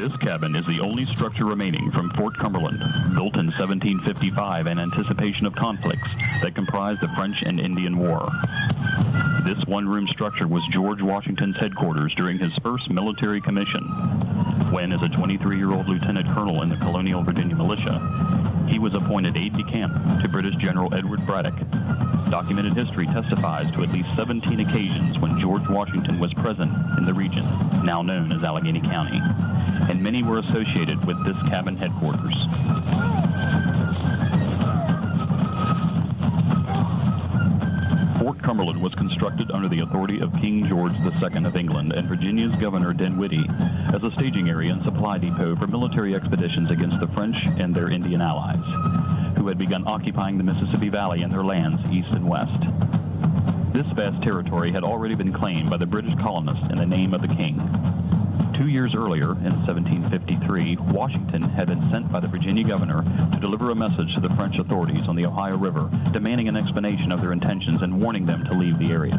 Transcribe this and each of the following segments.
This cabin is the only structure remaining from Fort Cumberland, built in 1755 in anticipation of conflicts that comprised the French and Indian War. This one-room structure was George Washington's headquarters during his first military commission, when, as a 23-year-old lieutenant colonel in the colonial Virginia militia, he was appointed aide-de-camp to British General Edward Braddock. Documented history testifies to at least 17 occasions when George Washington was present in the region, now known as Allegheny County, and many were associated with this cabin headquarters. Fort Cumberland was constructed under the authority of King George II of England and Virginia's Governor Dinwiddie as a staging area and supply depot for military expeditions against the French and their Indian allies, who had begun occupying the Mississippi Valley and their lands east and west. This vast territory had already been claimed by the British colonists in the name of the king. 2 years earlier, in 1753, Washington had been sent by the Virginia governor to deliver a message to the French authorities on the Ohio River, demanding an explanation of their intentions and warning them to leave the area.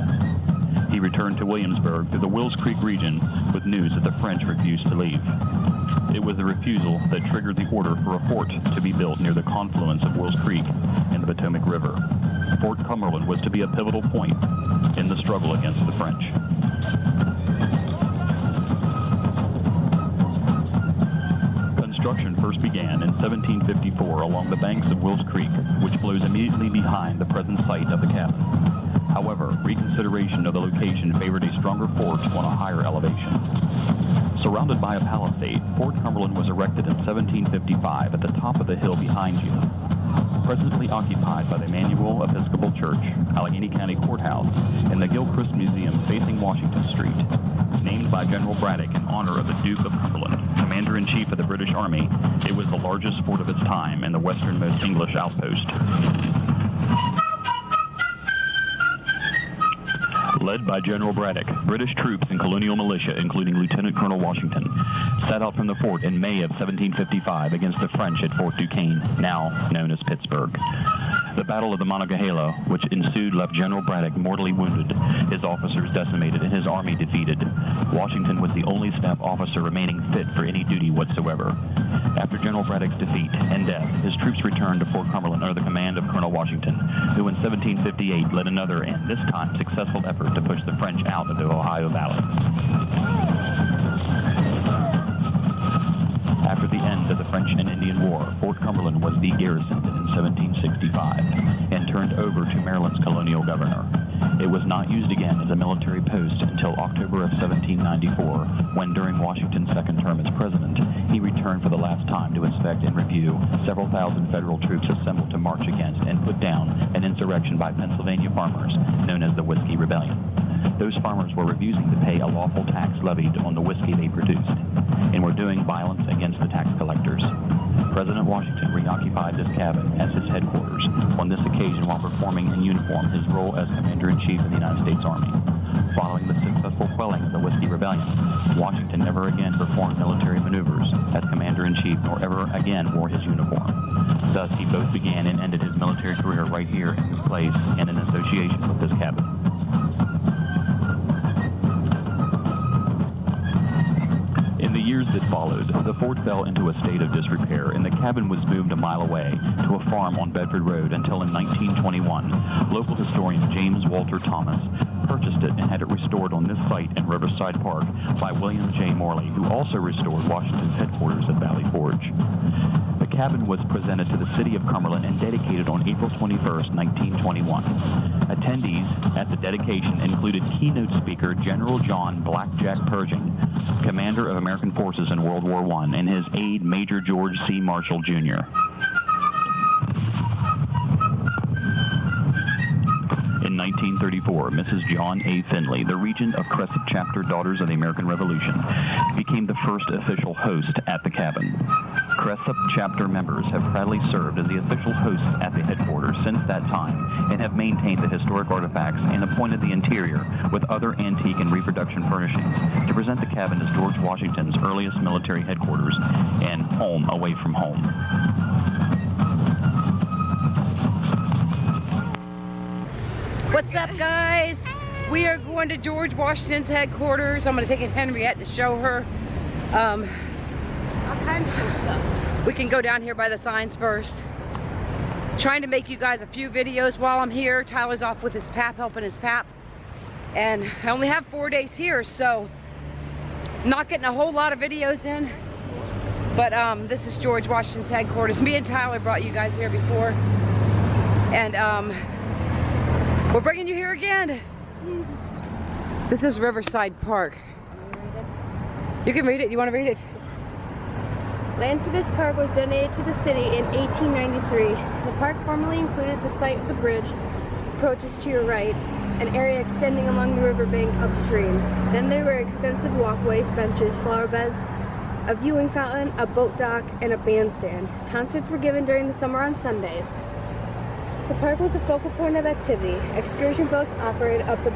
He returned to Williamsburg through the Wills Creek region with news that the French refused to leave. It was the refusal that triggered the order for a fort to be built near the confluence of Wills Creek and the Potomac River. Fort Cumberland was to be a pivotal point in the struggle against the French. Construction first began in 1754 along the banks of Wills Creek, which flows immediately behind the present site of the cabin. However, reconsideration of the location favored a stronger fort on a higher elevation. Surrounded by a palisade, Fort Cumberland was erected in 1755 at the top of the hill behind you. Presently occupied by the Emmanuel Episcopal Church, Allegheny County Courthouse, and the Gilchrist Museum facing Washington Street. Named by General Braddock in honor of the Duke of Cumberland, Commander-in-Chief of the British Army, it was the largest fort of its time and the westernmost English outpost. Led by General Braddock, British troops and colonial militia, including Lieutenant Colonel Washington, set out from the fort in May of 1755 against the French at Fort Duquesne, now known as Pittsburgh. The Battle of the Monongahela, which ensued, left General Braddock mortally wounded, his officers decimated, and his army defeated. Washington was the only staff officer remaining fit for any duty whatsoever. After General Braddock's defeat and death, his troops returned to Fort Cumberland under the command of Colonel Washington, who in 1758 led another and this time successful effort to push the French out of the Ohio Valley. After the end of the French and Indian War, Fort Cumberland was de-garrisoned in 1765 and turned over to Maryland's colonial governor. It was not used again as a military post until October of 1794, when during Washington's second term as president, he returned for the last time to inspect and review several thousand federal troops assembled to march against and put down an insurrection by Pennsylvania farmers known as the Whiskey Rebellion. Those farmers were refusing to pay a lawful tax levied on the whiskey they produced, and were doing violence against the tax collectors. President Washington reoccupied this cabin as his headquarters, on this occasion while performing in uniform his role as Commander-in-Chief of the United States Army. Following the successful quelling of the Whiskey Rebellion, Washington never again performed military maneuvers as Commander-in-Chief nor ever again wore his uniform. Thus, he both began and ended his military career right here in this place and in association with this cabin. In the years that followed, the fort fell into a state of disrepair, and the cabin was moved a mile away to a farm on Bedford Road until in 1921, local historian James Walter Thomas purchased it and had it restored on this site in Riverside Park by William J. Morley, who also restored Washington's headquarters at Valley Forge. The cabin was presented to the city of Cumberland and dedicated on April 21, 1921. Attendees at the dedication included keynote speaker General John Blackjack Pershing, commander of American forces in World War I, and his aide Major George C. Marshall, Jr. In 1934, Mrs. John A. Finley, the regent of Cressap Chapter Daughters of the American Revolution, became the first official host at the cabin. Cressap Chapter members have proudly served as the official hosts at the headquarters since that time and have maintained the historic artifacts and appointed the interior with other antique and reproduction furnishings to present the cabin as George Washington's earliest military headquarters and home away from home. What's up, guys? We are going to George Washington's headquarters. I'm going to take Henriette to show her. essential stuff. We can go down here by the signs first. Trying to make you guys a few videos while I'm here. Tyler's off with his pap, helping his pap. And I only have 4 days here, so not getting a whole lot of videos in. But this is George Washington's headquarters. Me and Tyler brought you guys here before. And we're bringing you here again. This is Riverside Park. You can read it. You want to read it? Land for this park was donated to the city in 1893. The park formerly included the site of the bridge, approaches to your right, an area extending along the riverbank upstream. Then there were extensive walkways, benches, flower beds, a viewing fountain, a boat dock, and a bandstand. Concerts were given during the summer on Sundays. The park was a focal point of activity. Excursion boats operated up the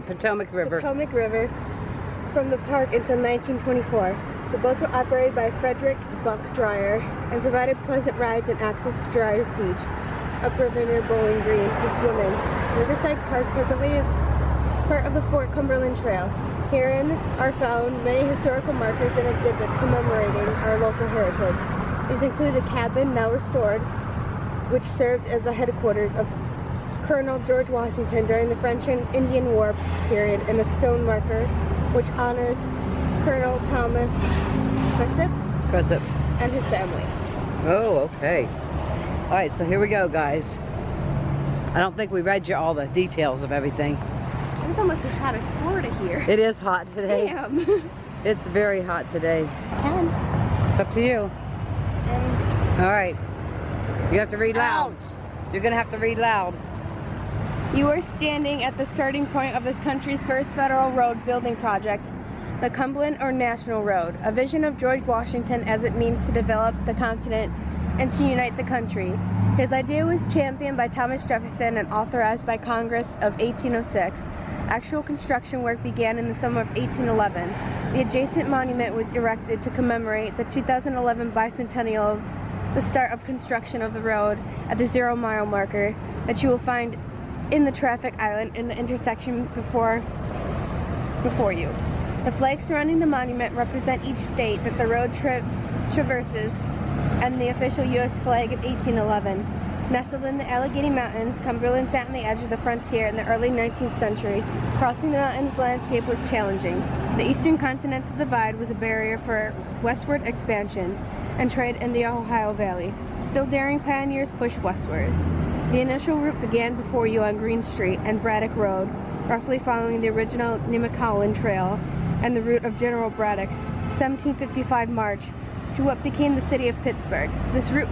Potomac River from the park until 1924. The boats were operated by Frederick Buck Dreyer and provided pleasant rides and access to Dryer's Beach, upriver near Bowling Green for swimming. Riverside Park presently is part of the Fort Cumberland Trail. Herein are found many historical markers and exhibits commemorating our local heritage. These include a cabin now restored, which served as the headquarters of Colonel George Washington during the French and Indian War period, and a stone marker which honors Colonel Thomas Cressap and his family. Oh, okay. All right, so here we go, guys. I don't think we read you all the details of everything. It's almost as hot as Florida here. It is hot today. Damn. It's very hot today. And It's up to you. All right. You have to read loud. Ouch. You're gonna have to read loud. You are standing at the starting point of this country's first federal road building project, the Cumberland or National Road, a vision of George Washington as it means to develop the continent and to unite the country. His idea was championed by Thomas Jefferson and authorized by Congress of 1806. Actual construction work began in the summer of 1811. The adjacent monument was erected to commemorate the 2011 bicentennial of the start of construction of the road at the 0 mile marker that you will find in the traffic island in the intersection before you. The flags surrounding the monument represent each state that the road traverses and the official U.S. flag of 1811. Nestled in the Allegheny Mountains, Cumberland sat on the edge of the frontier in the early 19th century. Crossing the mountains landscape was challenging. The eastern continental divide was a barrier for westward expansion and trade in the Ohio Valley. Still daring pioneers pushed westward. The initial route began before you on Green Street and Braddock Road, roughly following the original Nemacolin Trail and the route of General Braddock's 1755 march to what became the city of Pittsburgh. This route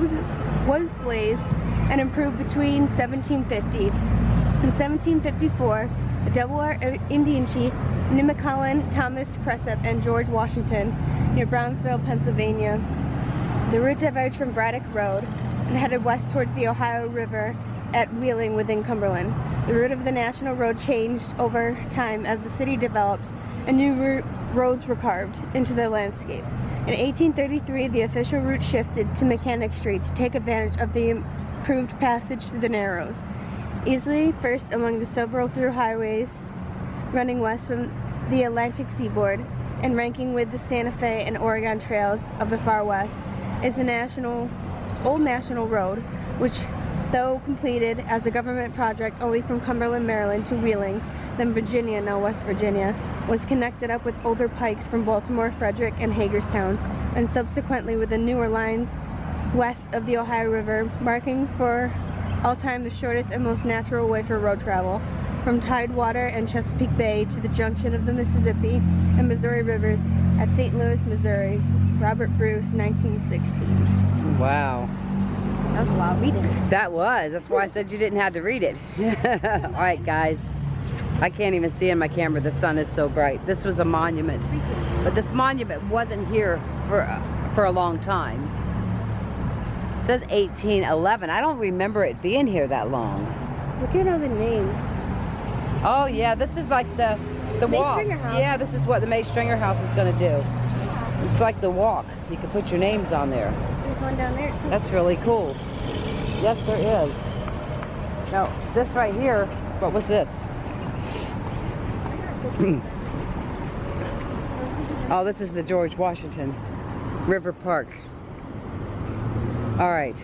was blazed and improved between 1750 and 1754. The Delaware Indian chief Nemacolin Thomas Cressap and George Washington near Brownsville, Pennsylvania. The route diverged from Braddock Road and headed west towards the Ohio River at Wheeling within Cumberland. The route of the National Road changed over time as the city developed and new roads were carved into the landscape. In 1833, the official route shifted to Mechanic Street to take advantage of the improved passage through the Narrows. Easily first among the several through highways running west from the Atlantic seaboard and ranking with the Santa Fe and Oregon trails of the far west is the Old National Road, which, though completed as a government project only from Cumberland, Maryland to Wheeling, then Virginia, now West Virginia, was connected up with older pikes from Baltimore, Frederick, and Hagerstown, and subsequently with the newer lines west of the Ohio River, marking for all time the shortest and most natural way for road travel, from Tidewater and Chesapeake Bay to the junction of the Mississippi and Missouri rivers at St. Louis, Missouri. Robert Bruce, 1916. Wow. That was a lot of reading. That was. That's why I said you didn't have to read it. All right, guys. I can't even see in my camera. The sun is so bright. This was a monument. But this monument wasn't here for a long time. It says 1811. I don't remember it being here that long. Look at all the names. Oh, yeah. This is like the walk. Stringer House. Yeah, this is what the May Stringer House is going to do. It's like the walk. You can put your names on there. There's one down there, too. That's really cool. Yes, there is. Now, this right here, what was this? Oh, this is the George Washington River Park. All right.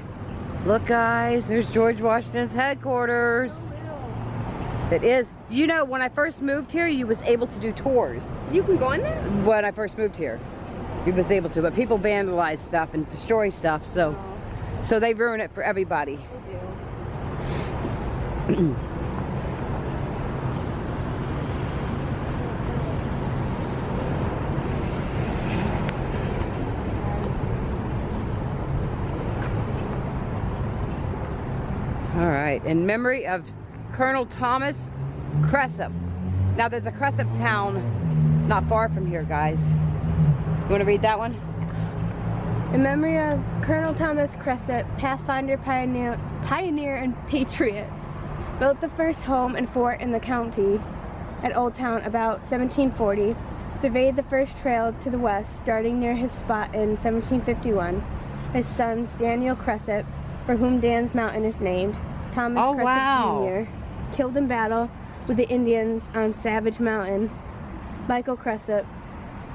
Look, guys, there's George Washington's headquarters. It is. You know, when I first moved here, you was able to do tours. You can go in there? When I first moved here, you was able to, but people vandalize stuff and destroy stuff, so they ruin it for everybody. They do. All right, in memory of Colonel Thomas Cressap. Now there's a Cressap town not far from here, guys. You want to read that one? In memory of Colonel Thomas Cressap, Pathfinder, pioneer and patriot, built the first home and fort in the county at Old Town about 1740, surveyed the first trail to the west starting near his spot in 1751. His sons, Daniel Cressap, for whom Dan's Mountain is named, Thomas Cressap Jr., killed in battle with the Indians on Savage Mountain. Michael Cressap,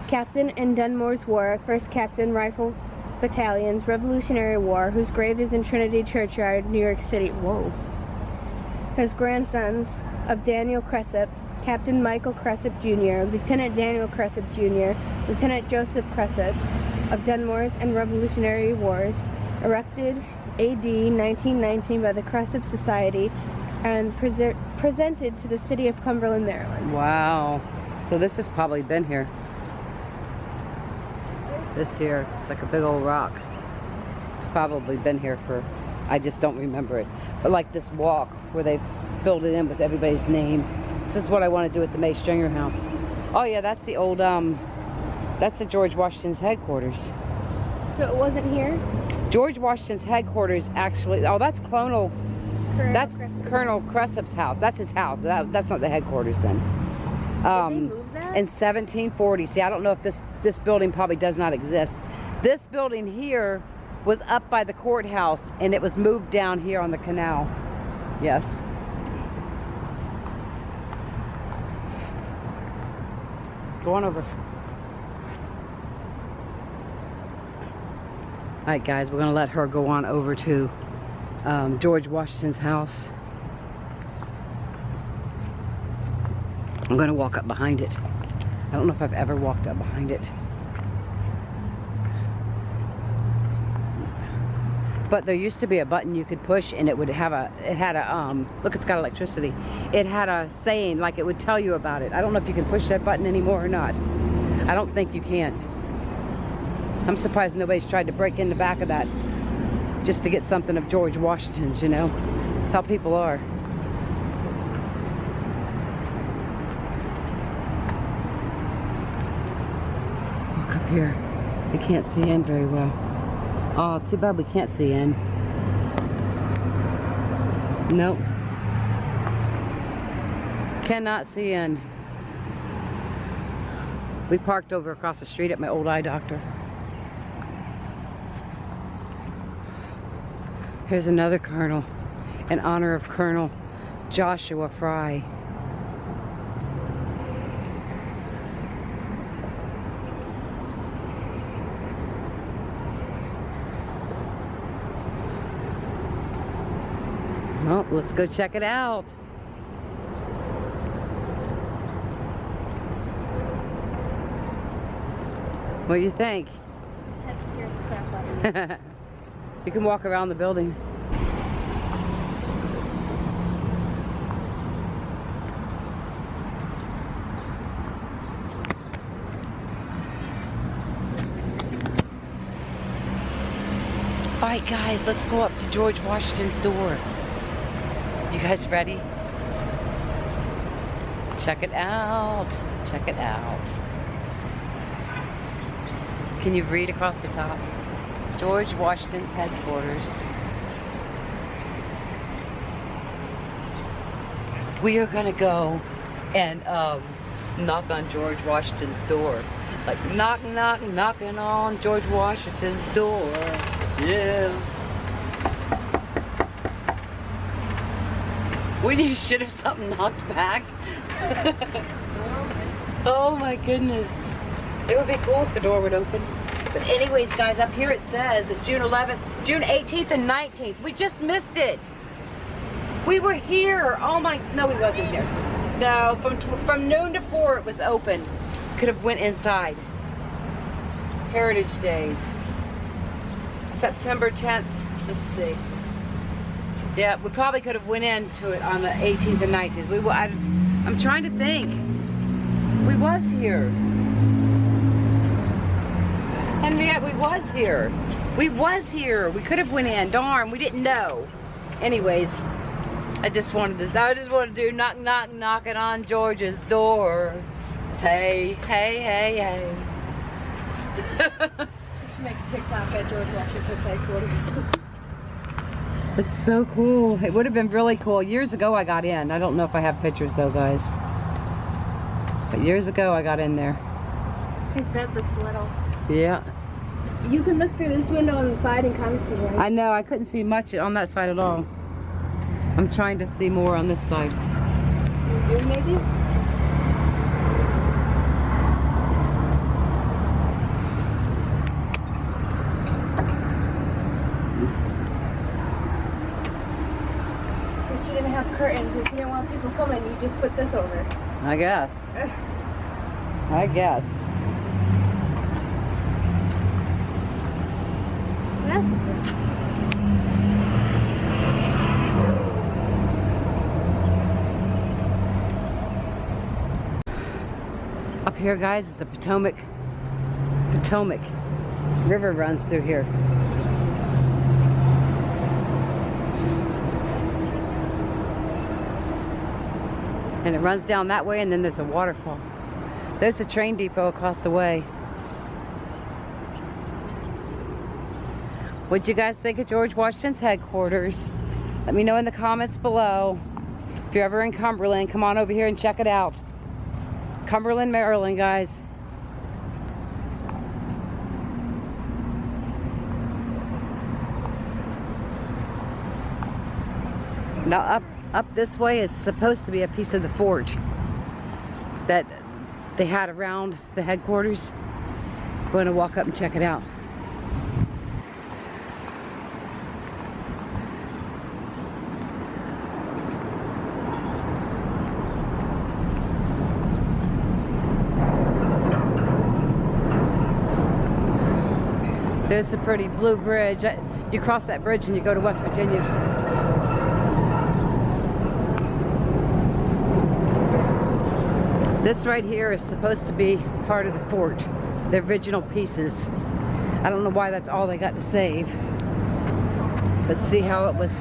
captain in Dunmore's War, 1st Captain Rifle Battalion's Revolutionary War, whose grave is in Trinity Churchyard, New York City. Whoa. His grandsons of Daniel Cressap, Captain Michael Cressap Jr., Lieutenant Daniel Cressap Jr., Lieutenant Joseph Cressap of Dunmore's and Revolutionary Wars, erected AD 1919 by the Cressap Society and presented to the city of Cumberland, Maryland. Wow. So this has probably been here. This here, it's like a big old rock. It's probably been here for, I just don't remember it. But like this walk where they filled it in with everybody's name. This is what I want to do at the May Stringer house. Oh yeah, that's the old, that's the George Washington's headquarters. So it wasn't here? George Washington's headquarters actually, oh that's Colonel Cressap's house. That's his house. That's not the headquarters then. Did they move that? In 1740. See, I don't know if this building probably does not exist. This building here was up by the courthouse and it was moved down here on the canal. Yes. Go on over. All right, guys, we're gonna let her go on over to George Washington's house. I'm gonna walk up behind it. I don't know if I've ever walked up behind it. But there used to be a button you could push and it would have look, it's got electricity. It had a saying, like it would tell you about it. I don't know if you can push that button anymore or not. I don't think you can. I'm surprised nobody's tried to break in the back of that just to get something of George Washington's, you know. That's how people are. Look up here. You can't see in very well. Oh, too bad we can't see in. Nope. Cannot see in. We parked over across the street at my old eye doctor. Here's another colonel in honor of Colonel Joshua Fry. Well, let's go check it out. What do you think? His head scared the crap out of me. You can walk around the building. All right, guys, let's go up to George Washington's door. You guys ready? Check it out. Check it out. Can you read across the top? George Washington's headquarters. We are gonna go and knock on George Washington's door. Like knock, knock, knocking on George Washington's door. Yeah. We should have something knocked back. Oh my goodness. It would be cool if the door would open. But anyways, guys, up here it says that June 11th, June 18th and 19th. We just missed it. We were here. Oh my, no, we wasn't here. No, from noon to 4 it was open. Could have went inside. Heritage Days. September 10th, let's see. Yeah, we probably could have went into it on the 18th and 19th. I'm trying to think. We was here. Henriette, we was here. We was here. We could have went in. Darn, we didn't know. Anyways, I just wanted to do knock, knock, knocking on George's door. Hey, hey, hey, hey. We should make a TikTok at George Washington's headquarters. It's so cool. It would have been really cool. Years ago I got in. I don't know if I have pictures though, guys. But years ago I got in there. His bed looks little. Yeah. You can look through this window on the side and kind of see, right? I know. I couldn't see much on that side at all. I'm trying to see more on this side. You zoom maybe? She didn't have curtains. If you didn't want people coming, you just put this over. I guess. I guess. What else is this? Up here, guys, is the Potomac. Potomac River runs through here. And it runs down that way, and then there's a waterfall. There's a train depot across the way. What'd you guys think of George Washington's headquarters? Let me know in the comments below. If you're ever in Cumberland, come on over here and check it out. Cumberland, Maryland, guys. Now up this way is supposed to be a piece of the fort that they had around the headquarters. We're going to walk up and check it out. There's the pretty blue bridge. You cross that bridge and you go to West Virginia. This right here is supposed to be part of the fort, the original pieces. I don't know why that's all they got to save. Let's see how it was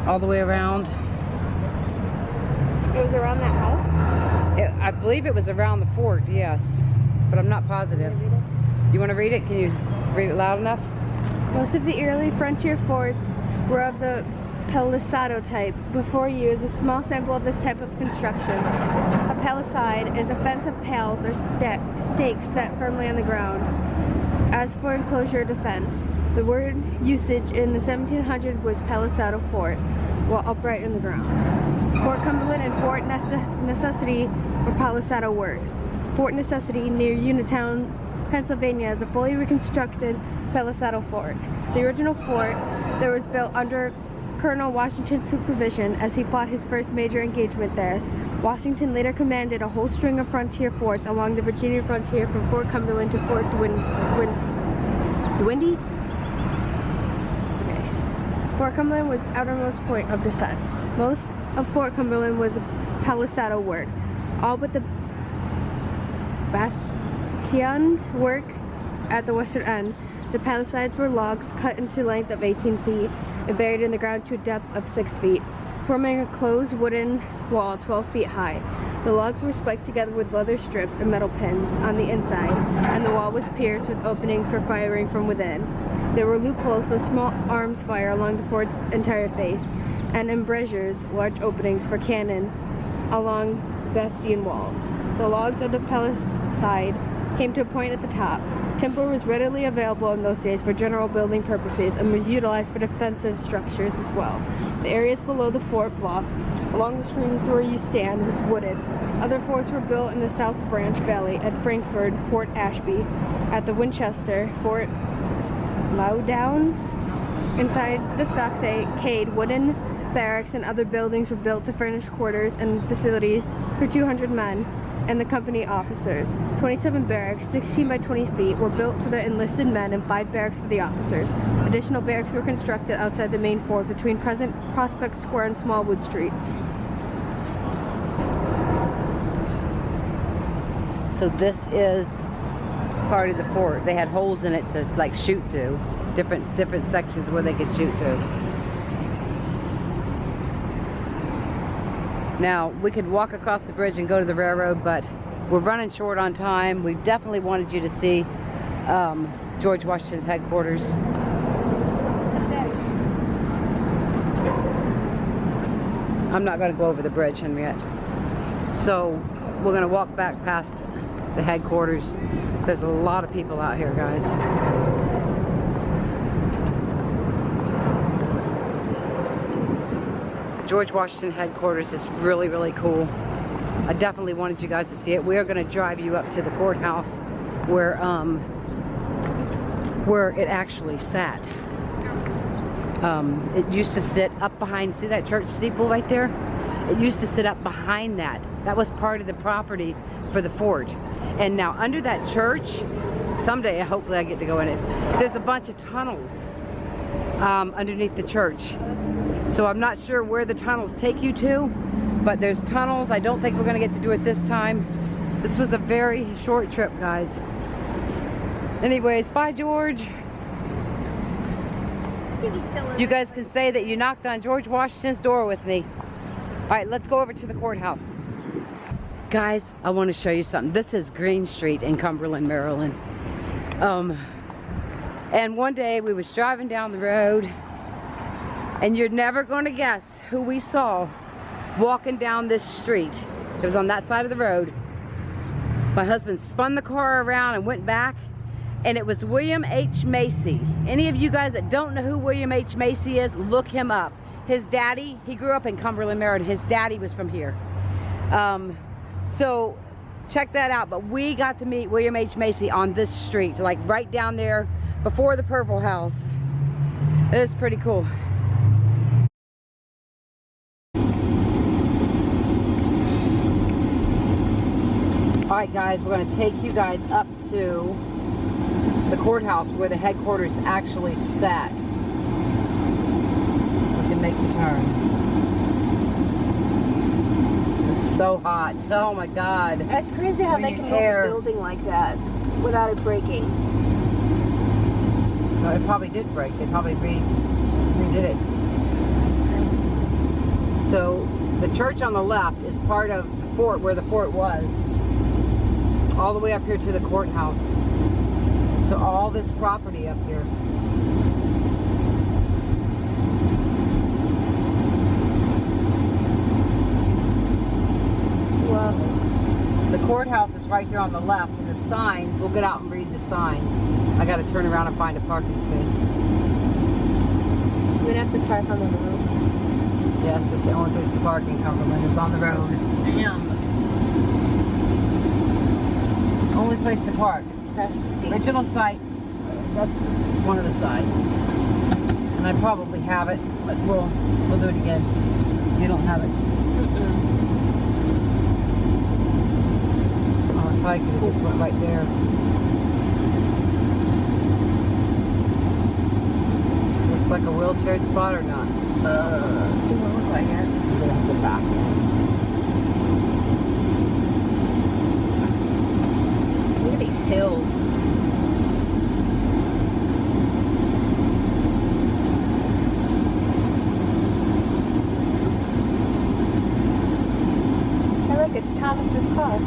all the way around. It was around that house? I believe it was around the fort, yes, but I'm not positive. You want to read it? Can you read it loud enough? Most of the early frontier forts were of the palisado type. Before you is a small sample of this type of construction. A palisade is a fence of pales or stakes set firmly on the ground. As for enclosure defense, the word usage in the 1700s was palisado fort, while upright in the ground. Fort Cumberland and Fort Necessity were palisado works. Fort Necessity near Uniontown, Pennsylvania is a fully reconstructed palisado fort. The original fort that was built under Colonel Washington's supervision as he fought his first major engagement there. Washington later commanded a whole string of frontier forts along the Virginia frontier from Fort Cumberland to Fort Dwindy? Okay. Fort Cumberland was outermost point of defense. Most of Fort Cumberland was a palisado work, all but the bastioned work at the western end. The palisades were logs cut into length of 18 feet and buried in the ground to a depth of 6 feet, forming a closed wooden wall 12 feet high. The logs were spiked together with leather strips and metal pins on the inside, and the wall was pierced with openings for firing from within. There were loopholes with small arms fire along the fort's entire face, and embrasures, large openings for cannon, along bastion walls. The logs of the palisade came to a point at the top. Timber was readily available in those days for general building purposes and was utilized for defensive structures as well. The areas below the fort bluff, along the streams where you stand, was wooded. Other forts were built in the South Branch Valley, at Frankfort, Fort Ashby, at the Winchester, Fort Loudoun. Inside the stockade, wooden barracks and other buildings were built to furnish quarters and facilities for 200 men and the company officers. 27 barracks, 16 by 20 feet, were built for the enlisted men and 5 barracks for the officers. Additional barracks were constructed outside the main fort between present Prospect Square and Smallwood Street. So this is part of the fort. They had holes in it to like shoot through. Different sections where they could shoot through. Now, we could walk across the bridge and go to the railroad, but we're running short on time. We definitely wanted you to see George Washington's headquarters. I'm not going to go over the bridge, Henriette. So, we're going to walk back past the headquarters. There's a lot of people out here, guys. George Washington headquarters is really, really cool. I definitely wanted you guys to see it. We are going to drive you up to the courthouse where it actually sat. It used to sit up behind, see that church steeple right there? It used to sit up behind that. That was part of the property for the fort. And now under that church, someday hopefully I get to go in it, there's a bunch of tunnels underneath the church. So I'm not sure where the tunnels take you to, but there's tunnels. I don't think we're going to get to do it this time. This was a very short trip, guys. Anyways, bye, George. You guys can say that you knocked on George Washington's door with me. All right, let's go over to the courthouse. Guys, I want to show you something. This is Green Street in Cumberland, Maryland. And one day we was driving down the road, and you're never going to guess who we saw walking down this street. It was on that side of the road. My husband spun the car around and went back, and it was William H. Macy. Any of you guys that don't know who William H. Macy is, look him up. His daddy, he grew up in Cumberland, Maryland. His daddy was from here. So check that out. But we got to meet William H. Macy on this street, like right down there before the Purple House. It is pretty cool. Alright guys, we're going to take you guys up to the courthouse where the headquarters actually sat. We can make the turn. It's so hot. Oh my god. It's crazy how they can move a building like that without it breaking. No, it probably did break. They probably redid it. That's crazy. So the church on the left is part of the fort where the fort was. All the way up here to the courthouse. So all this property up here. Wow. The courthouse is right here on the left, and the signs, we'll get out and read the signs. I gotta turn around and find a parking space. We're gonna have to park on the road. Yes, it's the only place to park in Cumberland. It's on the road. Damn. Only place to park. That's stinky. Original site. That's one of the sides. And I probably have it, but we'll do it again. You don't have it. Oh, if I could have just went right there. Is this like a wheelchair spot or not? Doesn't look like it. I'm gonna have to back in. Look at these hills. Hey look, it's Thomas's car.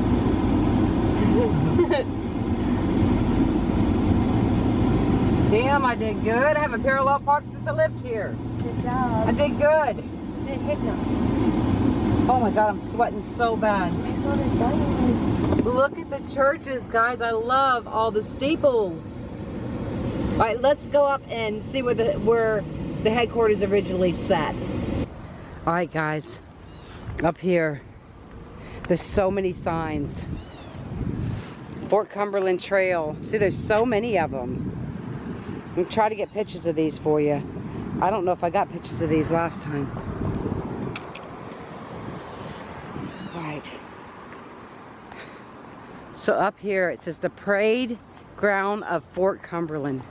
Damn, I did good. I haven't parallel parked since I lived here. Good job. I did good. Didn't hit nothing. Oh my God, I'm sweating so bad. Look at the churches, guys. I love all the steeples. All right, let's go up and see where the headquarters originally sat. All right, guys, up here, there's so many signs. Fort Cumberland Trail. See, there's so many of them. I'm gonna try to get pictures of these for you. I don't know if I got pictures of these last time. All right. So up here, it says the parade ground of Fort Cumberland.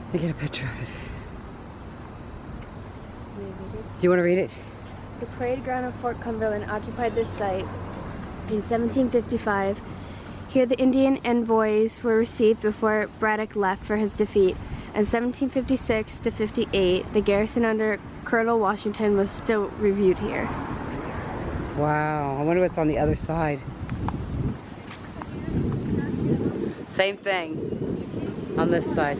Let me get a picture of it. Do you want to read it? The parade ground of Fort Cumberland occupied this site in 1755. Here the Indian envoys were received before Braddock left for his defeat. In 1756 to 58, the garrison under Colonel Washington was still reviewed here. Wow, I wonder what's on the other side. Same thing on this side.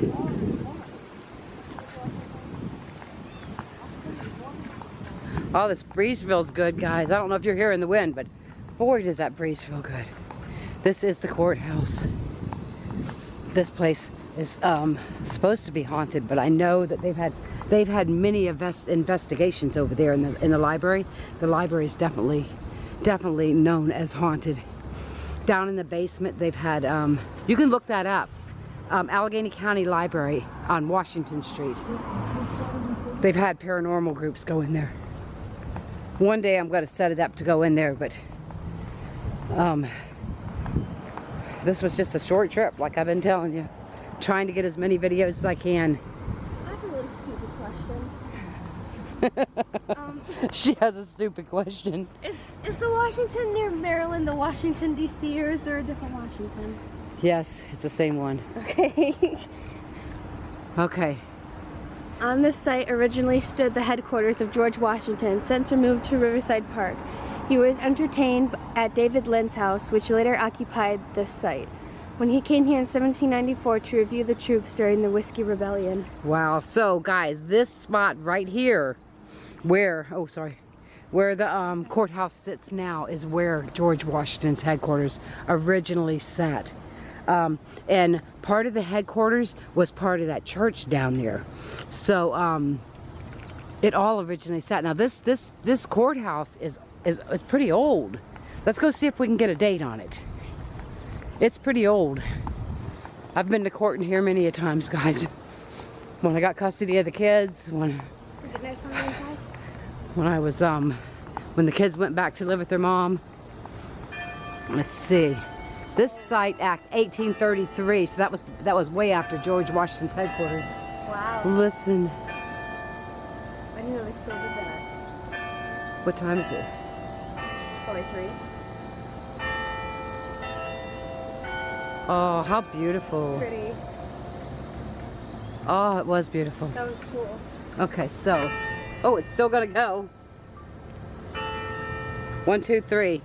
Oh, this breeze feels good, guys. I don't know if you're hearing the wind, but boy, does that breeze feel good. This is the courthouse. This place is supposed to be haunted, but I know that they've had many investigations over there in the library. The library is definitely known as haunted. Down in the basement, they've had you can look that up. Allegheny County Library on Washington Street. They've had paranormal groups go in there. One day I'm going to set it up to go in there, but this was just a short trip, like I've been telling you. Trying to get as many videos as I can. I have a really stupid question. She has a stupid question. Is the Washington near Maryland the Washington, D.C., or is there a different Washington? Yes, it's the same one. Okay. Okay. On this site originally stood the headquarters of George Washington, since removed to Riverside Park. He was entertained at David Lynn's house, which later occupied this site, when he came here in 1794 to review the troops during the Whiskey Rebellion. Wow, so guys, this spot right here, where the courthouse sits now, is where George Washington's headquarters originally sat. And part of the headquarters was part of that church down there. So it all originally sat. Now this courthouse is pretty old. Let's go see if we can get a date on it. It's pretty old. I've been to court in here many a times, guys. When I got custody of the kids, when I was when the kids went back to live with their mom. Let's see. This site Act 1833, so that was way after George Washington's headquarters. Wow. Listen. I didn't know they still did that. What time is it? Probably 3. Oh, how beautiful. Pretty. Oh, it was beautiful. That was cool. Okay, so, oh, it's still gonna go. 1, 2, 3.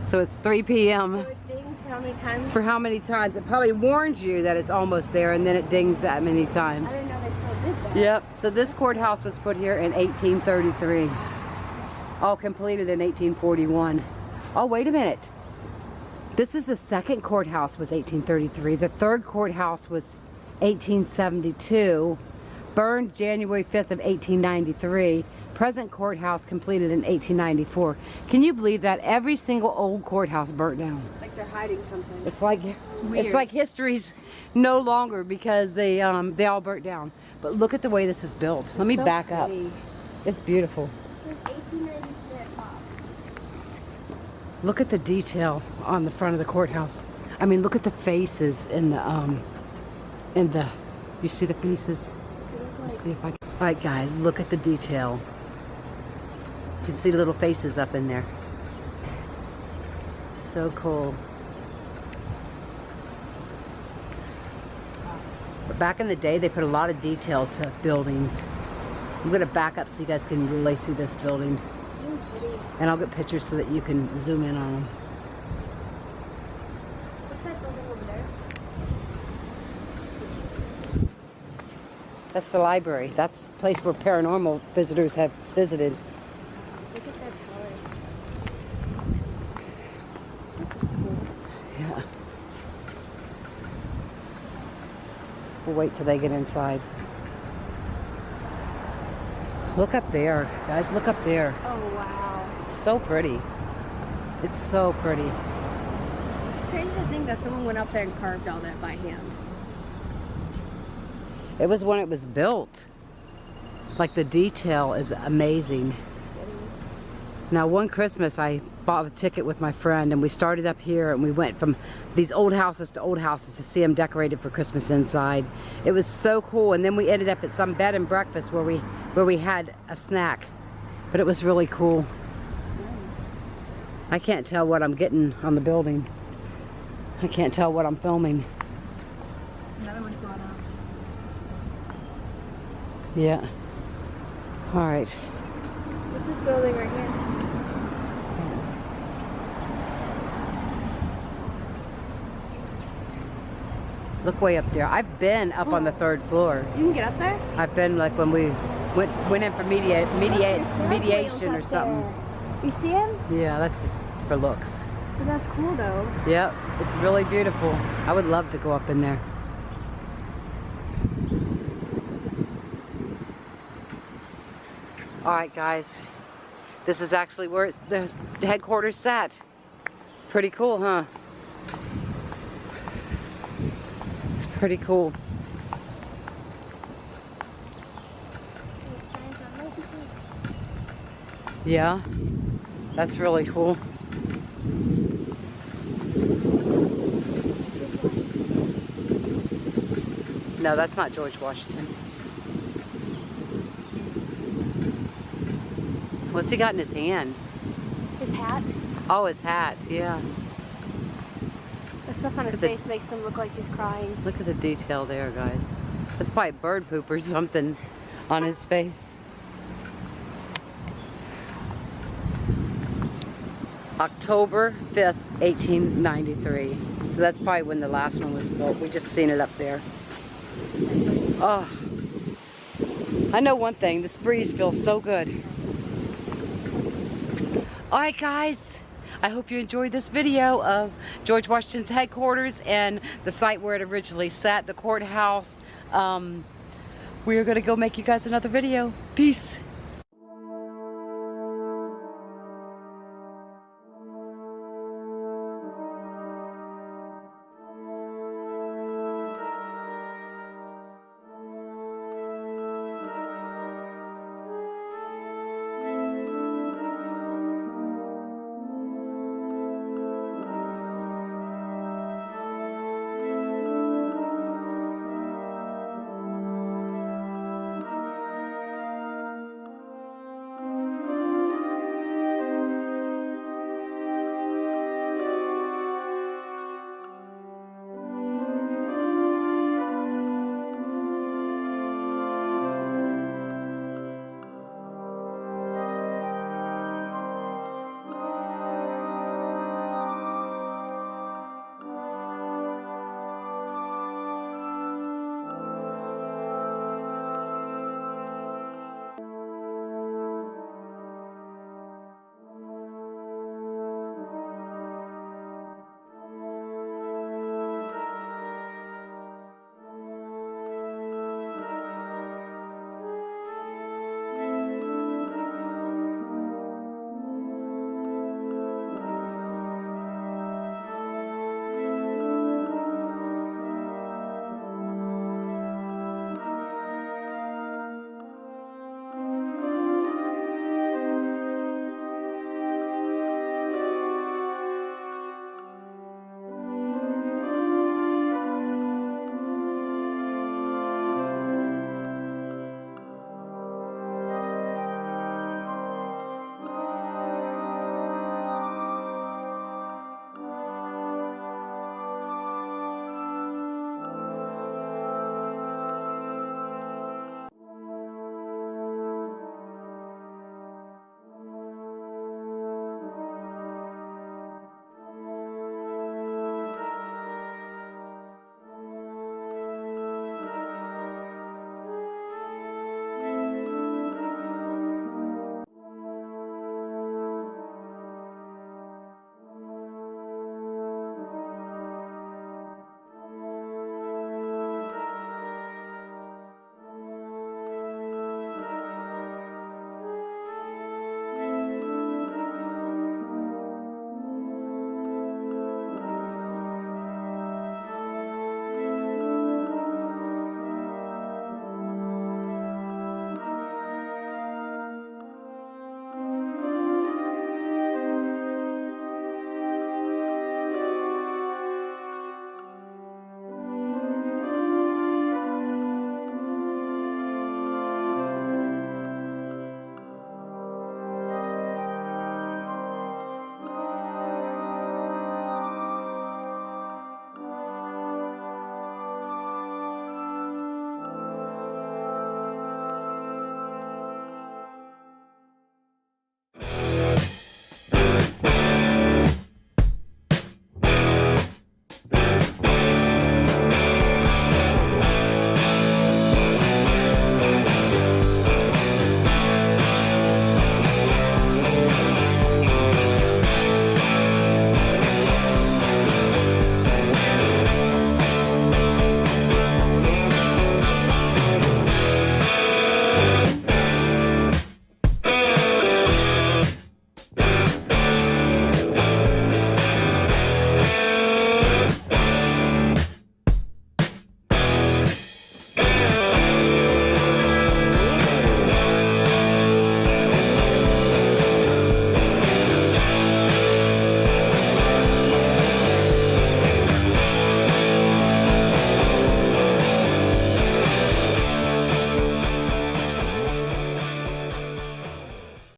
So it's 3 p.m. So it dings for how many times? For how many times? It probably warns you that it's almost there, and then it dings that many times. I didn't know they still did that. Yep. So this courthouse was put here in 1833. All completed in 1841. Oh, wait a minute. This is the second courthouse was 1833. The third courthouse was 1872. Burned January 5th of 1893. Present courthouse completed in 1894. Can you believe that? Every single old courthouse burnt down. Like they're hiding something. It's like history's no longer because they all burnt down. But look at the way this is built. Let me back up. It's beautiful. It's like 1896. Look at the detail on the front of the courthouse. I mean, look at the faces in the you see the faces? Let's see if I can. All right, guys, look at the detail. You can see little faces up in there. So cool. But back in the day, they put a lot of detail to buildings. I'm going to back up so you guys can really see this building. And I'll get pictures so that you can zoom in on them. That's the library. That's the place where paranormal visitors have visited. Look at that tower. This is cool. Yeah. We'll wait till they get inside. Look up there, guys. Look up there. Oh, wow. It's so pretty. It's so pretty. It's crazy to think that someone went up there and carved all that by hand. It was when it was built. Like, the detail is amazing. Now, one Christmas I bought a ticket with my friend and we started up here and we went from these old houses to see them decorated for Christmas inside. It was so cool, and then we ended up at some bed and breakfast where we had a snack. But it was really cool. I can't tell what I'm getting on the building. I can't tell what I'm filming. Another one's going on. Yeah. All right. This is building right here. Look way up there. I've been up on the 3rd floor. You can get up there? I've been, like, when we went in for mediation or something. There. You see him? Yeah, that's just for looks. But that's cool though. Yep, it's really beautiful. I would love to go up in there. All right, guys. This is actually where the headquarters sat. Pretty cool, huh? It's pretty cool. Yeah, that's really cool. No, that's not George Washington. What's he got in his hand? His hat. Oh, his hat, yeah. The stuff on his face makes him look like he's crying. Look at the detail there, guys. That's probably bird poop or something on his face. October 5th, 1893. So that's probably when the last one was built. We just seen it up there. Oh, I know one thing. This breeze feels so good. Alright, guys. I hope you enjoyed this video of George Washington's headquarters and the site where it originally sat, the courthouse. We're going to go make you guys another video. Peace.